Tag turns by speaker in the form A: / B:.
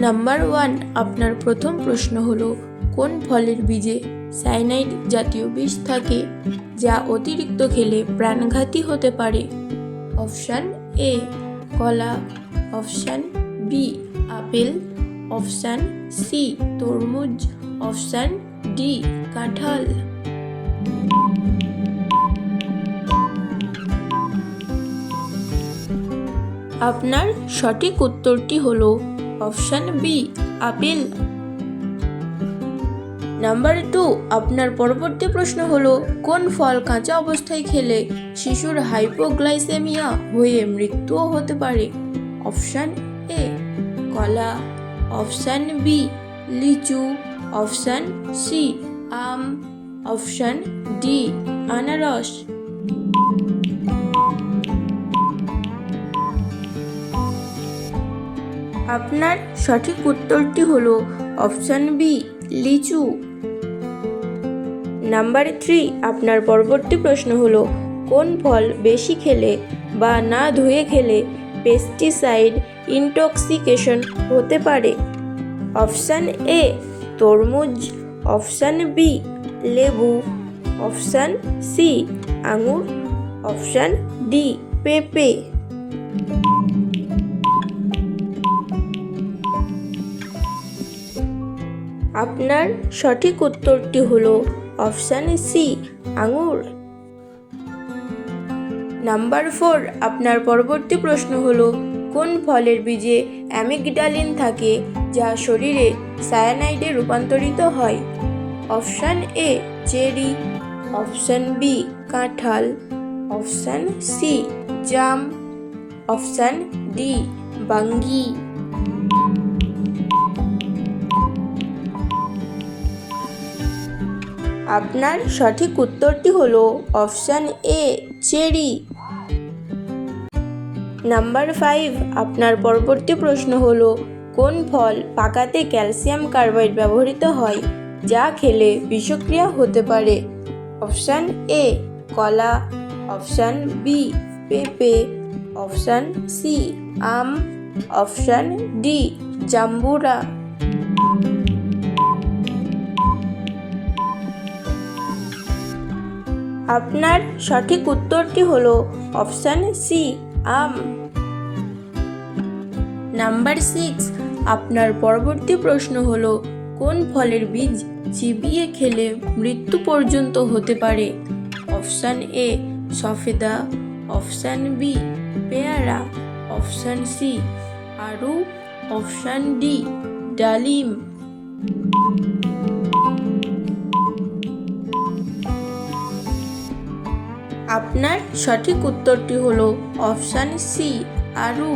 A: Number 1, আপনার প্রথম প্রশ্ন হলো, কোন ফলের বীজে সায়ানাইড জাতীয় বিষ থাকে যা অতিরিক্ত খেলে প্রাণঘাতী হতে পারে? অপশান এ কলা, option B apple, option C তরমুজ, অপশান ডি কাঁঠাল। আপনার সঠিক উত্তরটি হলো অপশান বি আপেল। নাম্বার 2, আপনার পরবর্তী প্রশ্ন হলো, কোন ফল কাঁচা অবস্থায় খেলে শিশুর হাইপোগ্লাইসেমিয়া হয়ে মৃত্যুও হতে পারে? অপশান এ কলা, অপশান বি লিচু, অপশান সি আম, অপশান ডি আনারস। আপনার সঠিক উত্তরটি হলো অপশান বি লিচু। নাম্বার 3, আপনার পরবর্তী প্রশ্ন হলো, কোন ফল বেশি খেলে বা না ধুয়ে খেলে পেস্টিসাইড ইনটক্সিকেশন হতে পারে? অপশান এ তরমুজ, অপশান বি লেবু, অপশান সি আঙুর, অপশান ডি পেঁপে। আপনার সঠিক উত্তরটি হলো অপশান সি আঙুর। নাম্বার 4, আপনার পরবর্তী প্রশ্ন হলো, কোন ফলের বীজে অ্যামিগডালিন থাকে যা শরীরে সায়ানাইডে রূপান্তরিত হয়? Option A cherry, option B কাঁঠাল, অপশান সি জাম, অপশান ডি বাঙ্গি। আপনার সঠিক উত্তরটি হলো অপশান এ চেরি। নাম্বার 5, আপনার পরবর্তী প্রশ্ন হলো, কোন ফল পাকাতে ক্যালসিয়াম কার্বাইড ব্যবহৃত হয় যা খেলে বিষক্রিয়া হতে পারে? অপশান এ কলা, অপশান বি পেঁপে, অপশান সি আম, অপশান ডি জাম্বুরা। আপনার সঠিক উত্তরটি হলো অপশান সি আম। নাম্বার 6, আপনার পরবর্তী প্রশ্ন হলো, কোন ফলের বীজ চিবিয়ে খেলে মৃত্যু পর্যন্ত হতে পারে? অপশান এ সফেদা, অপশান বি পেয়ারা, অপশান সি আরু, অপশান ডি ডালিম। আপনার সঠিক উত্তরটি হলো অপশান সি আরু।